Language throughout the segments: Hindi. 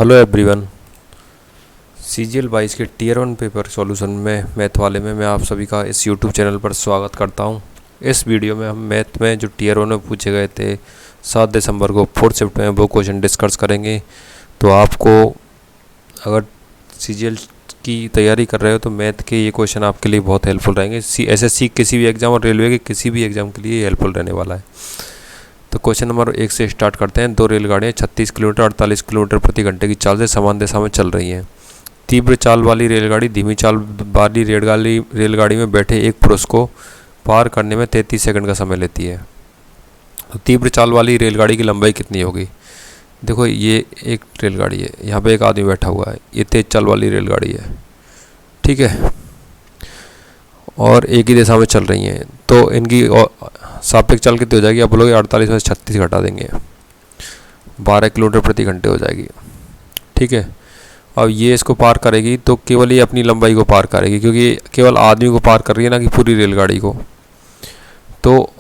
Hello everyone. CGL 22 के टीयर 1 पेपर सॉल्यूशन में मैथ वाले में मैं आप सभी का इस यूट्यूब चैनल पर स्वागत करता हूं। इस वीडियो में हम मैथ में जो टीयर 1 में पूछे गए थे 7 दिसंबर को 4th शिफ्ट में वो क्वेश्चन डिस्कस करेंगे। तो आपको अगर CGL की तैयारी कर रहे हो तो मैथ के ये क्वेश्चन आपके लिए बहुत हेल्पफुल रहेंगे। SSC किसी भी एग्ज़ाम और रेलवे के किसी भी एग्ज़ाम के लिए हेल्पफुल रहने वाला है। तो क्वेश्चन नंबर 1 से स्टार्ट करते हैं। 2 रेलगाड़ियाँ 36 किलोमीटर 48 किलोमीटर प्रति घंटे की चाल से समान दिशा में चल रही हैं। तीव्र चाल वाली रेलगाड़ी धीमी चाल वाली रेलगाड़ी में बैठे एक पुरुष को पार करने में 33 सेकंड का समय लेती है। तो तीव्र चाल वाली रेलगाड़ी की लंबाई कितनी होगी? देखो ये एक रेलगाड़ी है, यहाँ पे एक आदमी बैठा हुआ है, ये तेज चाल वाली रेलगाड़ी है, ठीक है, और एक ही दिशा में चल रही हैं। तो इनकी सापेक्ष चाल कितनी हो जाएगी? आप बोलोगे 48 में 36 घटा देंगे, 12 किलोमीटर प्रति घंटे हो जाएगी, ठीक है। अब ये इसको पार करेगी तो केवल ये अपनी लंबाई को पार करेगी, क्योंकि केवल आदमी को पार कर रही है ना कि पूरी रेलगाड़ी को। तो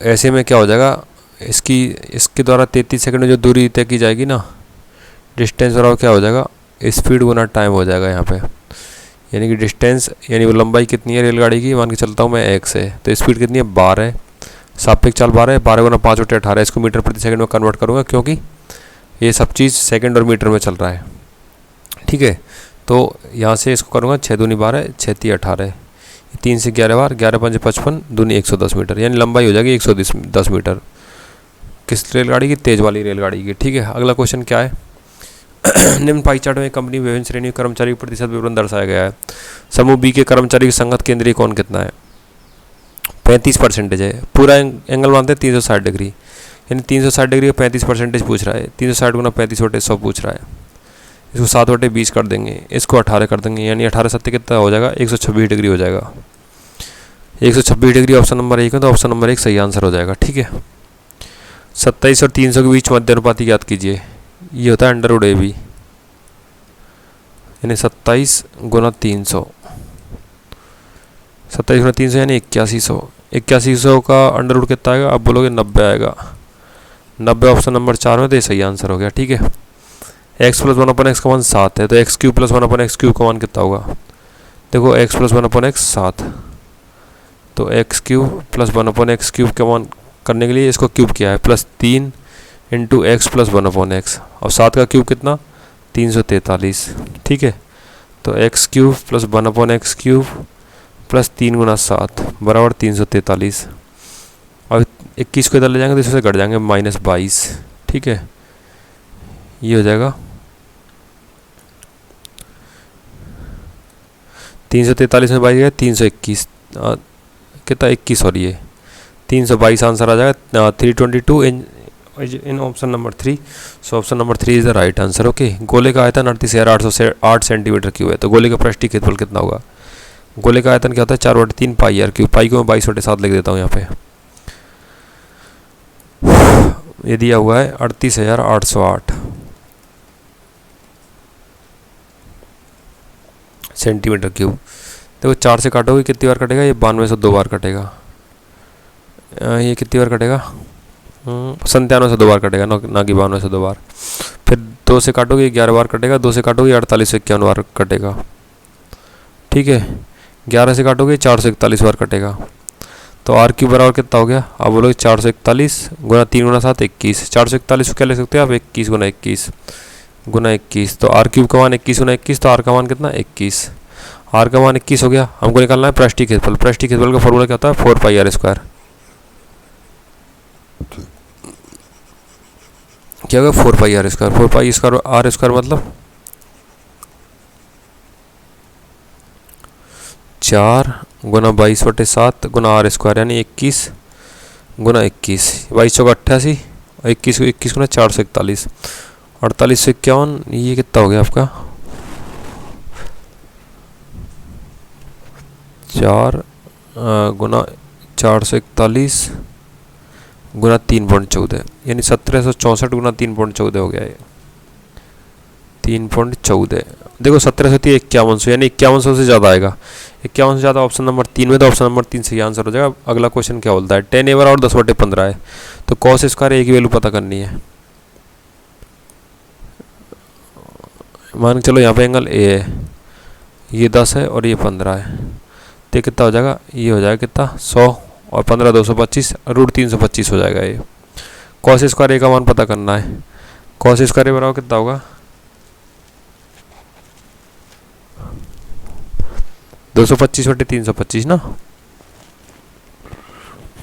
ऐसे में क्या हो जाएगा, इसके द्वारा 33 सेकंड में जो दूरी तय की जाएगी ना, डिस्टेंस बराबर क्या हो जाएगा, स्पीड गुना टाइम हो जाएगा यहाँ पे। यानी कि डिस्टेंस यानी वो लंबाई कितनी है रेलगाड़ी की, मान के चलता हूँ मैं 1 से, तो स्पीड कितनी है 12, सापेक्ष चाल 12 है, 12 गुना 5 बटे 18, इसको मीटर प्रति सेकंड में कन्वर्ट करूँगा क्योंकि ये सब चीज़ सेकंड और मीटर में चल रहा है, ठीक है। तो यहाँ से इसको करूँगा 6 दूनी 12, 6 × 18, 3 से 11 बार, 11 × 5 = 55, दूनी 110 मीटर, यानी लंबाई हो जाएगी 110 मीटर। किस रेलगाड़ी की? तेज वाली रेलगाड़ी की, ठीक है। अगला क्वेश्चन क्या है? निम्न पाई चार्ट में कंपनी विभिन्न श्रेणी कर्मचारी प्रतिशत विवरण दर्शाया गया है। समूह बी के कर्मचारी की संगत केंद्रीय कोण कितना है? 35% है। पूरा एंगल मानते हैं 360 डिग्री, यानी 360 डिग्री का 35% पूछ रहा है। 360 गुना 35/100 पूछ रहा है। इसको 7/20 कर देंगे, इसको 18 कर देंगे, यानी 18 7 कितना हो जाएगा? 126 डिग्री हो जाएगा। 126 डिग्री ऑप्शन नंबर 1 है, तो ऑप्शन नंबर 1 सही आंसर हो जाएगा, ठीक है। 27 और 300 के बीच मध्य अनुपात याद कीजिए। ये होता है √AB, यानी 27 गुना 300, 27 गुना 300 यानी 8100। 8100 का √ कितना आएगा? आप बोलोगे 90 आएगा। 90 ऑप्शन नंबर 4 में, तो ये सही आंसर हो गया, ठीक है। x + 1/x का मान 7 है, तो x³ + 1/x³ का मान कितना होगा? देखो x + 1/x 7, तो x³ + 1/x³ का मान करने के लिए इसको क्यूब किया है, +3 × x + 1/x, और 7 का क्यूब कितना? 343, ठीक है। तो x³ + 1/x³ + 3 × 7 बराबर 343। अब 21 को इधर ले जाएंगे तो इससे घट जाएंगे -22, ठीक है। ये हो जाएगा 343 में 22 गया 321, कितना 21 और ये 322 आंसर आ जाएगा। 322 in option number 3। So option number 3 is the right answer, okay. गोले का आयतन 38,808 सेंटीमीटर क्यूब है, तो गोले का पृष्ठीय क्षेत्रफल कितना होगा? गोले का आयतन क्या होता है? 4/3 πr³। पाई को मैं 22/7 लिख देता हूँ यहाँ पे। ये दिया हुआ है 38,808 सेंटीमीटर क्यूब। देखो 4 से काटोगे कितनी बार कटेगा? ये 92 से 2 बार कटेगा। ये कितनी बार कटेगा? 97 से 2 बार कटेगा, ना कि 92 से 2 बार। फिर 2 से काटोगे 11 बार कटेगा, 2 से काटोगे 48 से 51 बार कटेगा, ठीक है। 11 से काटोगे 441 बार कटेगा। तो r³ बराबर कितना हो गया? आप बोलोगे 441 गुना 3 गुना 7 21। 441 को क्या ले सकते हैं आप? 21 गुना 21 गुना 21। तो r³ का मान 21 गुना 21, तो r का मान कितना? 21। r का मान 21 हो गया। हमको निकालना है पृष्ठीय क्षेत्रफल। पृष्ठीय क्षेत्रफल का फॉर्मूला क्या होता है? 4πr²। क्या होगा? 4πr²। 4πr² मतलब 4 गुना 22/7 गुना r², यानी 21 गुना 21, 22 चौका 88, 21 गुना 441, 48 से 51, ये कितना हो गया आपका? 4 गुना 441 गुना 3.14, यानी 1764 गुना 3.14 हो गया ये 3.14। देखो 1700 5100, यानी 5100 से ज़्यादा आएगा। 51 से ज़्यादा ऑप्शन नंबर 3 में, तो ऑप्शन नंबर 3 से आंसर हो जाएगा। अगला क्वेश्चन क्या बोलता है? 10 एवर और 10/15 है, तो cos² A की वैल्यू पता करनी है। मान के चलो यहाँ पे एंगल ए है, ये 10 है और ये 15 है, तो ये कितना हो जाएगा, ये हो जाएगा कितना 100 और 15 225 रूट 325 हो जाएगा ये। कॉस स्क्वायर ए का मान पता करना है, कॉस स्क्वायर ए बराबर कितना होगा 225/325 ना,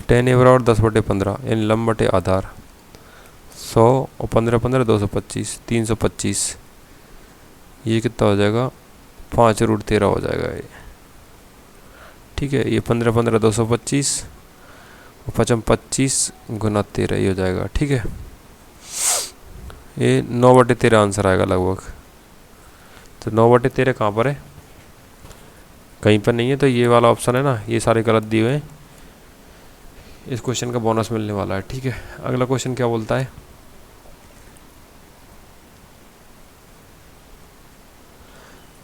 tan ए बराबर 10/15 यानी लंब बटे आधार 100 और 15 15 225 325, ये कितना हो जाएगा 5√13 हो जाएगा ये। ठीक है, ये 15 15 225 और 55 25 गुना 13 ये हो जाएगा। ठीक है, ये 9/13 आंसर आएगा लगभग। तो 9/13 कहाँ पर है, कहीं पर नहीं है, तो ये वाला ऑप्शन है ना, ये सारे गलत दिए हुए हैं। इस क्वेश्चन का बोनस मिलने वाला है। ठीक है, अगला क्वेश्चन क्या बोलता है,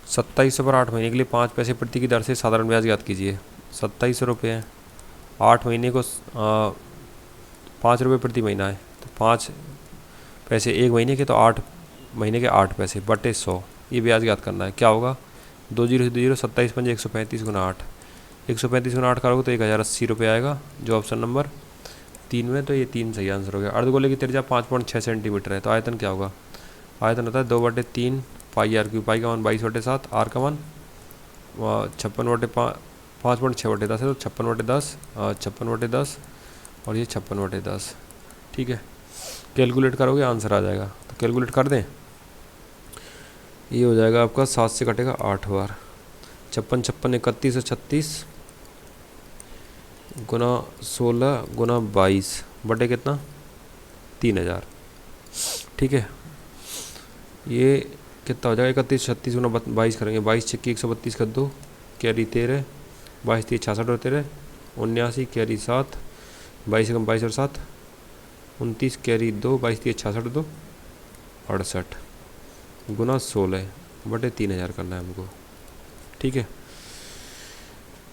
2700 पर 8 महीने के लिए 5 पैसे प्रति की दर से साधारण ब्याज ज्ञात कीजिए। 2700 रुपये हैं, 8 महीने को 5 रुपये प्रति महीना है, तो 5 पैसे एक महीने के, तो 8 महीने के 8 पैसे बटे 100, ये ब्याज ज्ञात करना है। क्या होगा 2 0 0 27 5 135 गुना 8, 135 गुना 8 करोगे तो 1080 रुपये आएगा, जो ऑप्शन नंबर 3 में। तो ये 3 सही आंसर हो गया। अर्धगोले की त्रिज्या 5.6 सेंटीमीटर है, तो आयतन क्या होगा, आयतन होता है 2/3 पाई r क्यूब, पाई का मान 22/7, r का मान 5.6/10 है, तो 56/10 56/10 और ये 56/10। ठीक है, कैलकुलेट करोगे आंसर आ जाएगा, तो कैलकुलेट कर दें। ये हो जाएगा आपका 7 से कटेगा 8 बार, 56 56 31 और 36 गुना 16 गुना 22 बटे कितना 3000। ठीक है, ये कितना हो जाएगा 31 36 गुना 22 करेंगे, 22 छक्की 132 कर दो, कैरी 13, 22 3 66 और 13 79, कैरी 7, 22 कम 22 और 7 29, कैरी 2, 22 3 66 2 68 गुना 16 बटे 3000 करना है हमको। ठीक है,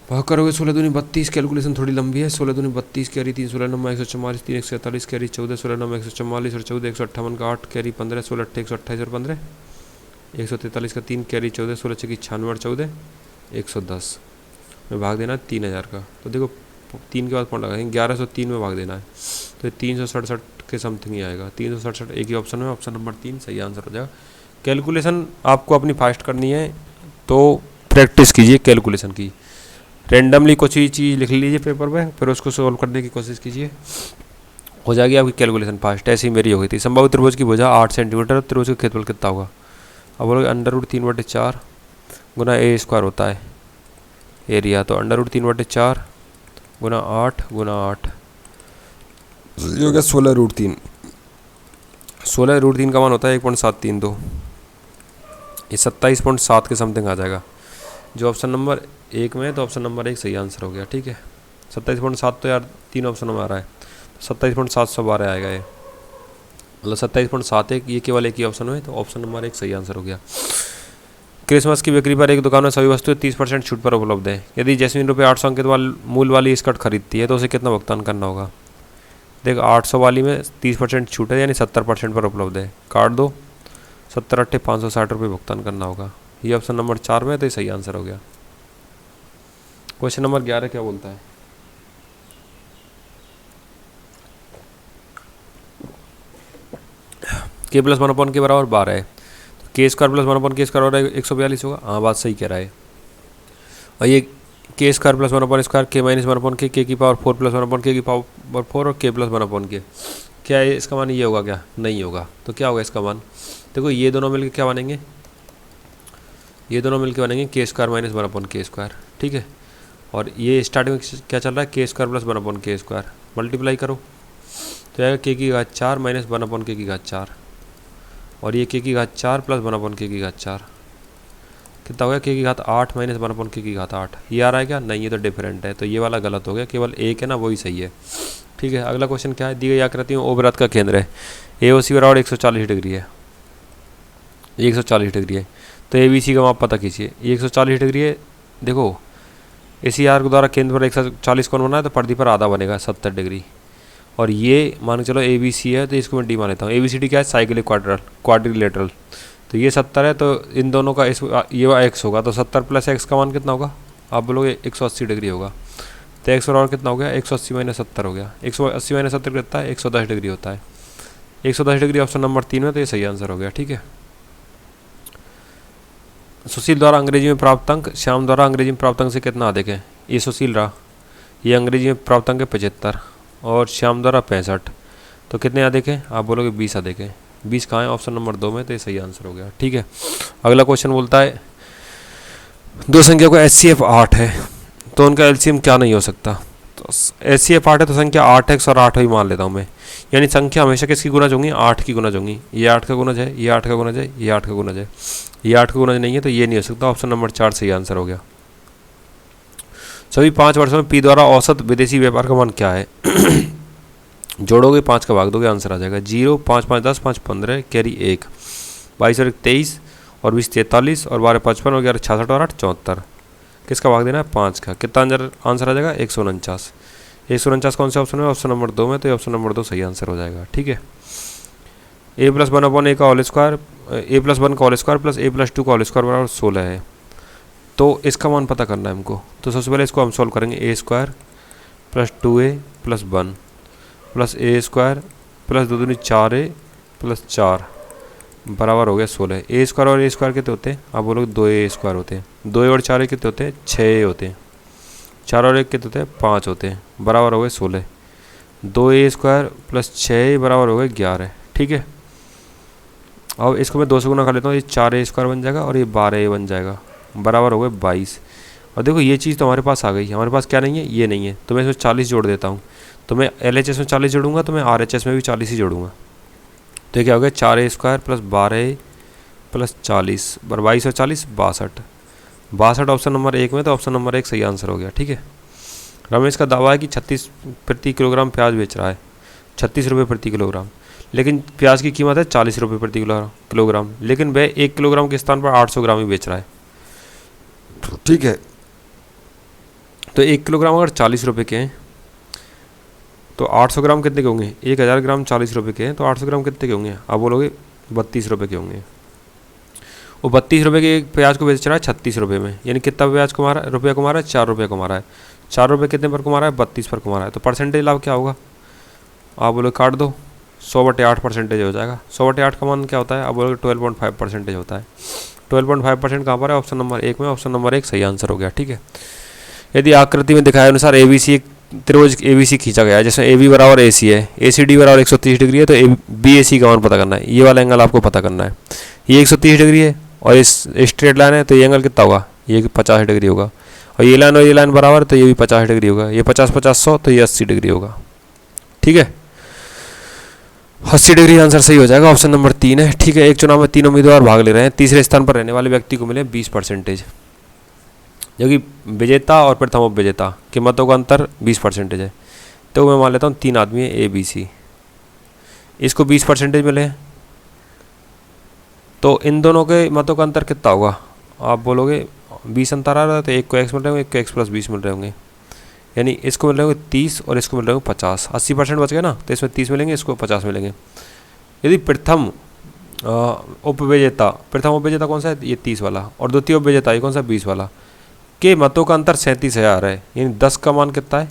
भाग करोगे 16 दूनी 32, कैलकुलेशन थोड़ी लंबी है। 16 दूनी 32, कैरी 3 16 9 144 3 147, कैरी 14 16 9 144 और 14 158 का 8, कैरी 15 16 8 128 और 15 143 का 3, कैरी 14 16 6 96 और 14 110 में भाग देना है 3000 का। तो देखो 3 के बाद पॉइंट लगाएंगे, 1103 में भाग देना है, तो 367 के समथिंग ही आएगा। 367 एक ही ऑप्शन में, ऑप्शन नंबर 3 सही आंसर हो जाएगा। कैलकुलेशन आपको अपनी फास्ट करनी है, तो प्रैक्टिस कीजिए कैलकुलेशन की। रेंडमली कुछ ही चीज़ लिख लीजिए पेपर पे, फिर उसको सोल्व करने की कोशिश कीजिए, हो जाएगी आपकी कैलकुलेशन फास्ट। ऐसी मेरी हो गई थी। संभावित त्रिभुज की भुजा 8 सेंटीमीटर, त्रिभुज का क्षेत्रफल कितना होगा। अब बोलोगे √3/4 गुना ए स्क्वायर होता है एरिया, तो √3/4 गुना 8 गुना 8 ये हो गया 16√3। 16√3 का मान होता है 1.732, ये 27.7 के समथिंग आ जाएगा। जो ऑप्शन नंबर 1 में है, तो ऑप्शन नंबर 1 सही आंसर हो गया। ठीक है, 27.7 तो यार 3 ऑप्शन में आ रहा है, तो 27.712 आएगा ये, मतलब 27.71 ये केवल एक ही ऑप्शन में, तो ऑप्शन नंबर 1 सही आंसर हो गया। क्रिसमस की बिक्री पर एक दुकान में सभी वस्तुएं 30% छूट पर उपलब्ध है। यदि जैस्मीन ₹800 अंकित मूल्य वाली स्कर्ट खरीदती है तो उसे कितना भुगतान करना होगा। देख 800 वाली में 30% छूट है, यानी 70% पर उपलब्ध है। काट दो, 70 8 560 रुपये भुगतान करना होगा। ये ऑप्शन नंबर 4 में, तो ये सही आंसर हो गया। क्वेश्चन नंबर 11 क्या बोलता है, k+1/k बराबर 12 है, तो k² + 1/k² 142 होगा। हाँ, बात सही कह रहा है। और ये k² + 1/2 k - 1/k, k की पावर 4 + 1/k की पावर 4 और k + 1/k, क्या है इसका मान, ये होगा क्या, नहीं होगा। तो क्या होगा इसका मान, देखो ये दोनों मिलकर क्या बनेंगे, ये दोनों मिलकर बनेंगे k² - 1/k²। ठीक है, और ये स्टार्टिंग में क्या चल रहा है, k² + 1/k², मल्टीप्लाई करो तो आएगा k की घात 4 - 1/k की घात 4, और ये k की घात 4 + 1/k की घात 4 कितना हो गया, k की घात 8 - 1/k की घात 8। ये आ रहा है क्या, नहीं, ये तो डिफरेंट है, तो ये वाला गलत हो गया, केवल एक है ना वही सही है। ठीक है, अगला क्वेश्चन क्या है, दी गई आकृति में O वृत्त का केंद्र है, AOC बराबर 140 डिग्री है, 140 डिग्री है, तो ABC का माप पता कीजिए। ये 140 डिग्री है, देखो इसी आर्क द्वारा केंद्र पर 140 कोण बना है, तो परिधि पर आधा बनेगा 70 डिग्री। और ये मान के चलो ABC है, तो इसको मैं D मान लेता हूँ। ABCD क्या है, साइक्लिक क्वाड्रिलेटरल, तो ये 70 है, तो इन दोनों का ये x होगा, तो 70 प्लस x का मान कितना होगा? आप बोलोगे 180 डिग्री होगा। तो x और कितना हो गया? 180 माइनस 70 हो गया। 180 माइनस 70 कितना है? 110 डिग्री होता है। 110 डिग्री ऑप्शन नंबर 3 में, तो ये सही आंसर हो गया। ठीक है। सुशील द्वारा अंग्रेजी में प्राप्त अंक श्याम द्वारा अंग्रेजी में प्राप्त अंक से कितना अधिक है? ये सुशील रहा, ये अंग्रेजी में प्राप्त अंक है 75 और श्याम द्वारा 65, तो कितने अधिक है? आप बोलोगे 20 अधिक है। 20 कहाँ है? ऑप्शन नंबर 2 में, तो ये सही आंसर हो गया। ठीक है। अगला क्वेश्चन बोलता है दो संख्या को HCF 8 है तो उनका LCM क्या नहीं हो सकता? तो HCF 8 है तो संख्या 8x और 8 ही मान लेता हूँ मैं, यानी संख्या हमेशा किसकी गुणज होंगी? 8 की गुणज होंगी। ये 8 का गुणज है, ये 8 का गुणज है, ये 8 का गुणज है, ये 8 का गुणज नहीं है, तो ये नहीं हो सकता। ऑप्शन नंबर 4 सही आंसर हो गया। सभी 5 वर्षों में P द्वारा औसत विदेशी व्यापार का मान क्या है? जोड़ोगे 5 का भाग दोगे, आंसर आ जाएगा 0। 5 5 10, 5 15, कैरी 1, 22 और 23 और 20 43 और 12 55 और 11 66 और 8 74। किसका भाग देना है? 5 का। कितना आंसर आ जाएगा? 149। 149 कौन से ऑप्शन में? ऑप्शन नंबर 2 में, तो ऑप्शन नंबर 2 सही आंसर हो जाएगा। ठीक है। a+1/a का होल स्क्वायर, a+1 का होल स्क्वायर प्लस a+2 का होल स्क्वायर बराबर 16 है, तो इसका मान पता करना है हमको। तो सबसे पहले इसको हम सॉल्व करेंगे। a² plus 2a plus 1 plus a² plus 2 दूनी 4a प्लस 4 बराबर हो गया 16। a² और a² कितने होते हैं? आप बोलोगे 2a² होते हैं। 2a और 4a कितने होते हैं? 6a होते हैं। 4 और 1 कितने होते हैं? 5 होते हैं, बराबर हो गए 16। 2a² प्लस 6a बराबर हो गए 11। ठीक है। अब इसको मैं 2 से गुना कर लेता हूँ, ये 4a² बन जाएगा और ये 12a बन जाएगा, बराबर हो गए 22। और देखो ये चीज़ तो हमारे पास आ गई। हमारे पास क्या नहीं है? ये नहीं है, तो मैं इसमें 40 जोड़ देता हूँ। तो मैं LHS में 40 जोड़ूंगा, तो मैं RHS में भी 40 ही जोड़ूंगा। तो ये क्या हो गया? 4a² प्लस 12a प्लस 40 बर 22 और 40 62। 62 ऑप्शन नंबर 1 में, तो ऑप्शन नंबर 1 सही आंसर हो गया। ठीक है। रमेश का दावा है कि 36 प्रति किलोग्राम प्याज बेच रहा है, 36 रुपये प्रति किलोग्राम, लेकिन प्याज की कीमत है 40 रुपये प्रति किलोग्राम, लेकिन वह 1 किलोग्राम के स्थान पर 800 ग्राम ही बेच रहा है। ठीक है। तो 1 किलोग्राम अगर 40 रुपये के हैं तो 800 ग्राम कितने के होंगे? 1000 ग्राम 40 रुपये के हैं, तो 800 ग्राम कितने के होंगे? आप बोलोगे 32 रुपये के होंगे। वो 32 रुपये के प्याज को बेच रहा है 36 रुपये में, यानी कितना प्याज कमा रहा है? रुपया कमा रहा है? 4 रुपये कमा रहा है। 4 रुपये कितने पर कमा रहा है? 32 पर कमा रहा है। तो परसेंटेज लाभ क्या होगा? आप बोलोगे काट दो, 100/8 परसेंटेज हो जाएगा। 100/8 का मान क्या होता है? आप बोलोगे 12.5% होता है। 12.5% कहाँ पर है? ऑप्शन नंबर 1 में, ऑप्शन नंबर 1 सही आंसर हो गया। ठीक है। यदि आकृति में दिखाए अनुसार ABC एक त्रिभुज ABC खींचा गया है, जैसे AB बराबर AC है, ACD बराबर 130 डिग्री है, तो BAC का मान पता करना है। ये वाला एंगल आपको पता करना है। ये 130 डिग्री है और इस स्ट्रेट लाइन है, तो ये एंगल कितना होगा? ये 50 डिग्री होगा। और ये लाइन और ये लाइन बराबर, तो ये भी 50 डिग्री होगा। ये 50 50 100, तो ये 80 डिग्री होगा। ठीक है। 80 डिग्री आंसर सही हो जाएगा। ऑप्शन नंबर 3 है। ठीक है। एक चुनाव में 3 उम्मीदवार भाग ले रहे हैं। तीसरे स्थान पर रहने वाले व्यक्ति को मिले 20%, जो कि विजेता और प्रथम उपविजेता के मतों का अंतर 20% है। तो मैं मान लेता हूँ 3 आदमी है ABC, इसको 20% मिले, तो इन दोनों के मतों का अंतर कितना होगा? आप बोलोगे 20 अंतर आ रहा है, तो एक को x मिल रहे होंगे, एक को x प्लस 20 मिल रहे होंगे, यानी इसको मिल रहे होंगे 30 और इसको मिल रहे होंगे 50। 80% बच गया ना, तो इसमें 30 मिलेंगे, इसको 50 मिलेंगे। यदि प्रथम उपविजेता कौन सा है? ये 30 वाला, और द्वितीय उपविजेता ये कौन सा? 20 वाला, के मतों का अंतर 37,000 है, यानी 10 का मान कितना है?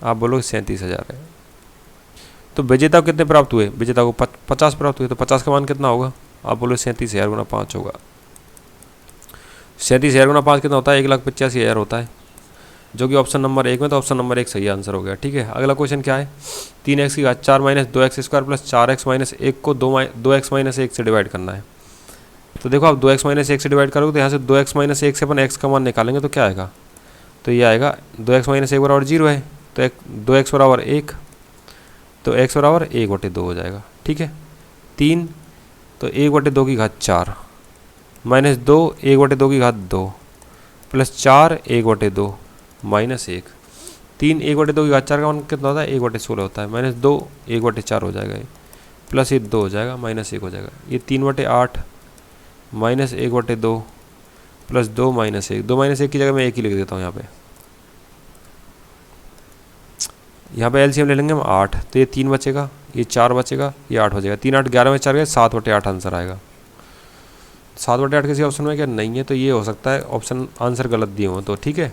आप बोलोगे 37,000 है। तो विजेता को कितने प्राप्त हुए? विजेता को 50 प्राप्त हुए, तो 50 का मान कितना होगा? आप बोलोगे 37,000 गुना 5 होगा। 37,000 गुना 5 कितना होता है? 1,85,000 होता है, जो कि ऑप्शन नंबर 1 में, तो ऑप्शन नंबर 1 सही आंसर हो गया। ठीक है। अगला क्वेश्चन क्या है? 3x की घात 4 minus 2x² plus 4x minus 1 को 2x माइनस 1 से डिवाइड करना है। तो देखो आप 2x माइनस 1 से डिवाइड करोगे, तो यहाँ से 2x माइनस 1 से अपन x का मान निकालेंगे, तो क्या आएगा? तो ये आएगा 2x माइनस 1 बराबर 0 है, तो 2x बराबर 1, तो x बराबर 1/2 हो जाएगा। ठीक है। 3, तो 1/2 की घात 4 माइनस 2 1/2 की घात 2 प्लस 4 1/2 माइनस 1। 3 1/2 की घात 4 का मान कितना होता है? 1/16 होता है, माइनस 2 1/4 हो जाएगा, प्लस ये 2 हो जाएगा, माइनस 1 हो जाएगा। ये 3/8 माइनस 1/2 प्लस 2 माइनस 1। 2 माइनस 1 की जगह मैं 1 ही लिख देता हूँ यहाँ पे एलसीएम ले लेंगे हम 8, तो ये 3 बचेगा, ये 4 बचेगा, ये 8 बचेगा। 3 8 11 में 4 गए, 7/8 आंसर आएगा। 7/8 किसी ऑप्शन में क्या नहीं है, तो ये हो सकता है ऑप्शन आंसर गलत दिए हो तो। ठीक है,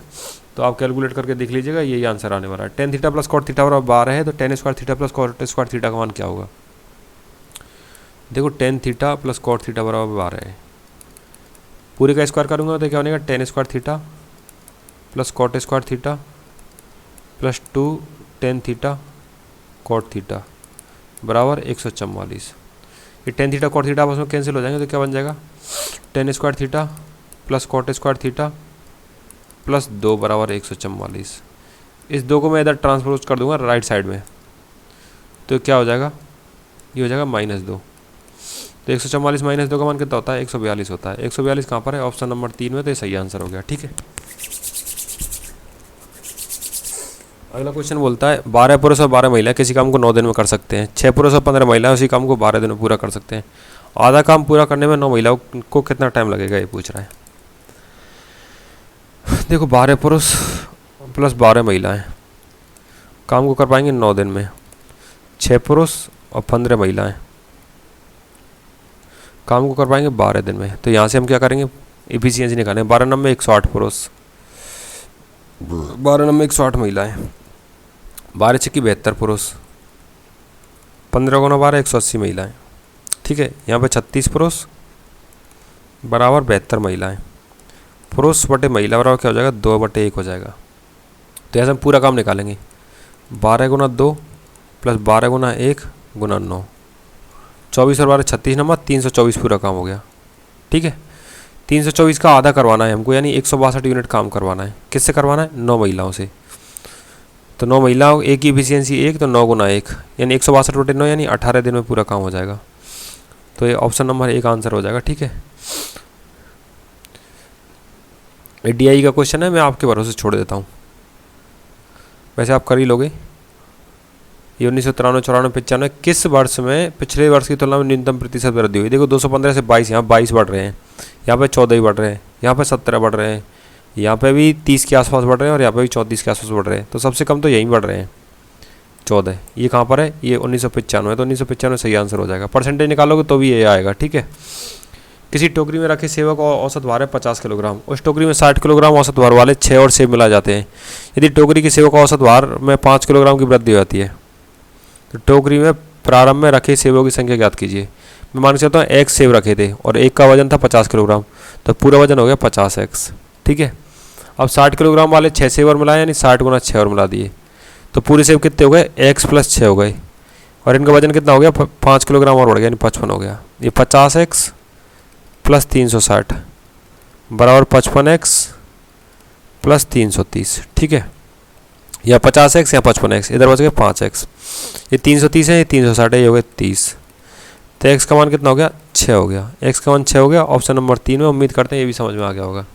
तो आप कैलकुलेट करके देख लीजिएगा, यही आंसर आने वाला है। Tan theta plus cot theta बराबर 12 है, तो tan square theta plus cot square theta का मान क्या होगा? देखो tan theta plus cot theta बराबर 12 है, पूरे का स्क्वायर करूँगा तो क्या बनेगा? Tan square theta plus cot square theta plus 2 tan theta cot theta बराबर 144। ये टेन थीटा कॉट थीटा आपस में कैंसिल हो जाएंगे, तो क्या बन जाएगा? Tan square theta plus cot square theta plus 2 बराबर 144। इस 2 को मैं इधर ट्रांसपोज कर दूंगा राइट साइड में, तो क्या हो जाएगा? ये हो जाएगा -2। तो 144 - 2 का मान कितना होता है? 142 होता है। 142 कहाँ पर है? ऑप्शन नंबर 3 में, तो ये सही आंसर हो गया। ठीक है, अगला क्वेश्चन बोलता है 12 पुरुष और 12 महिला किसी काम को 9 दिन में कर सकते हैं। 6 पुरुष और 15 महिला उसी काम को 12 दिन में पूरा कर सकते हैं। आधा काम पूरा करने में 9 महिलाओं को कितना टाइम लगेगा, ये पूछ रहा है। देखो 12 पुरुष प्लस 12 महिलाएं काम को कर पाएंगे 9 दिन में। 6 पुरुष और 15 महिलाएं काम को कर पाएंगे 12 दिन में। तो यहाँ से हम क्या करेंगे? एफिशिएंसी निकालेंगे। 12 नंबर 108 पुरुष, 12 नंबर 108 महिलाएं, 12 छक्की 72 पुरुष, 15 गुना 12 180 महिलाएं। ठीक है, यहाँ पे 36 पुरुष बराबर 72 महिलाएं। पुरुष बटे महिला बराबर क्या हो जाएगा? 2/1 हो जाएगा। तो ऐसे हम पूरा काम निकालेंगे। 12 गुना 2 प्लस 12 गुना 1 गुना 9, 24 और 12 36 नंबर 324 पूरा काम हो गया। ठीक है, 324 का आधा करवाना है हमको, यानी 162 यूनिट काम करवाना है। किससे करवाना है? 9 महिलाओं से। तो 9 महिलाओं एक की एफिशिएंसी 1, तो 9 गुना 1 यानी 162/9 यानी 18 दिन में पूरा काम हो जाएगा। तो ये ऑप्शन नंबर 1 आंसर हो जाएगा। ठीक है, DI का क्वेश्चन है, मैं आपके भरोसे छोड़ देता हूँ, वैसे आप कर ही लोगे। ये 1993, 94, 95 किस वर्ष में पिछले वर्ष की तुलना में न्यूनतम प्रतिशत वृद्धि हुई? देखो 215 से 22, यहाँ 22 बढ़ रहे हैं, यहाँ पे 14 ही बढ़ रहे हैं, यहाँ पे 17 बढ़ रहे हैं, यहाँ पे भी 30 के आसपास बढ़ रहे हैं और यहाँ पे भी 34 के आसपास बढ़ रहे हैं। तो सबसे कम तो यहीं बढ़ रहे हैं 14। ये कहाँ पर है? ये 1995 है, तो 1995 सही आंसर हो जाएगा। परसेंटेज निकालोगे तो भी ये आएगा। ठीक है, किसी टोकरी में रखे सेब का औसत भार है 50 किलोग्राम। उस टोकरी में 60 किलोग्राम औसत भार वाले 6 और सेब मिला जाते हैं। यदि टोकरी की सेब का औसत भार में 5 किलोग्राम की वृद्धि हो जाती है, तो टोकरी में प्रारंभ में रखे सेबों की संख्या ज्ञात कीजिए। मैं मान के चलता हूँ 1 सेब रखे थे और एक का वजन था 50 किलोग्राम, तो पूरा वजन हो गया 50x। ठीक है, अब 60 किलोग्राम वाले 6 सेब और मिलाए, यानी 60 गुना 6 और मिला दिए, तो पूरे सेब कितने हो गए? x + 6 हो गए, और इनका वजन कितना हो गया? 5 किलोग्राम और बढ़ गया, यानी 55 हो गया। ये 50x + 360 बराबर 55x + 330। ठीक है, या 50x या 55x, इधर बच गए 5x। ये 330 है, ये 360 है, ये हो गए 30। तो x का मान कितना हो गया? 6 हो गया। x का मान 6 हो गया, ऑप्शन नंबर 3 में। उम्मीद करते हैं ये भी समझ में आ गया होगा।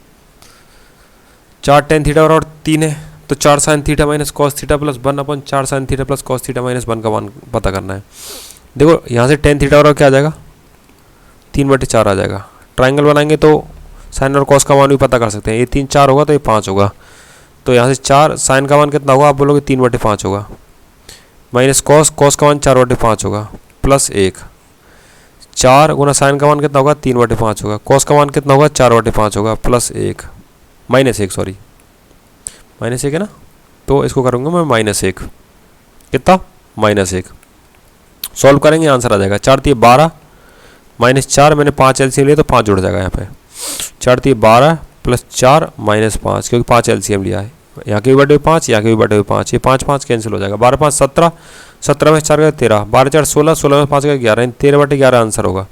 4 tan थीटा बराबर 3 है, तो 4 sin theta minus cos theta plus 1/4 sin theta plus cos theta minus 1 का मान पता करना है। देखो यहाँ से tan थीटा बराबर क्या आ जाएगा? 3/4 आ जाएगा। ट्राइंगल बनाएंगे तो साइन और कॉस का मान भी पता कर सकते हैं। ये 3 4 होगा, तो ये 5 होगा, तो यहाँ से 4 साइन का मान कितना होगा? आप बोलोगे 3/5 होगा, माइनस कॉस का मान 4/5 होगा, प्लस 1। 4 गुना साइन का मान कितना होगा? 3/5 होगा, कॉस का मान कितना होगा? 4/5 होगा, प्लस 1 -1 सॉरी -1 है ना, तो इसको करूँगा मैं -1। कितना? -1। सॉल्व करेंगे आंसर आ जाएगा। 4 × 12 -4, मैंने 5 एलसीएम लिया तो 5 जुड़ जाएगा यहाँ पे। 4 × 12 + 4 -5, क्योंकि 5 एलसीएम लिया है। यहाँ के भी बटे 5, यहाँ के भी बटे 5, ये 5 5 कैंसिल हो जाएगा। 12 5 17, 17 में 4 गए 13, 12 4 16, 16 में 5 गए 11, 13/11 आंसर होगा।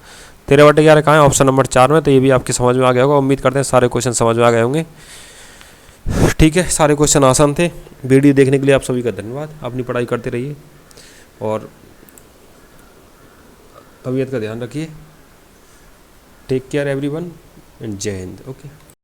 13/11 कहाँ है? ऑप्शन नंबर 4 में। तो ये भी आपकी समझ में आ गया होगा। उम्मीद करते हैं सारे क्वेश्चन समझ में आ गए होंगे। ठीक है, सारे क्वेश्चन आसान थे। वीडियो देखने के लिए आप सभी का धन्यवाद। अपनी पढ़ाई करते रहिए और तबीयत का ध्यान रखिए। टेक केयर एवरीवन एंड जय हिंद। ओके।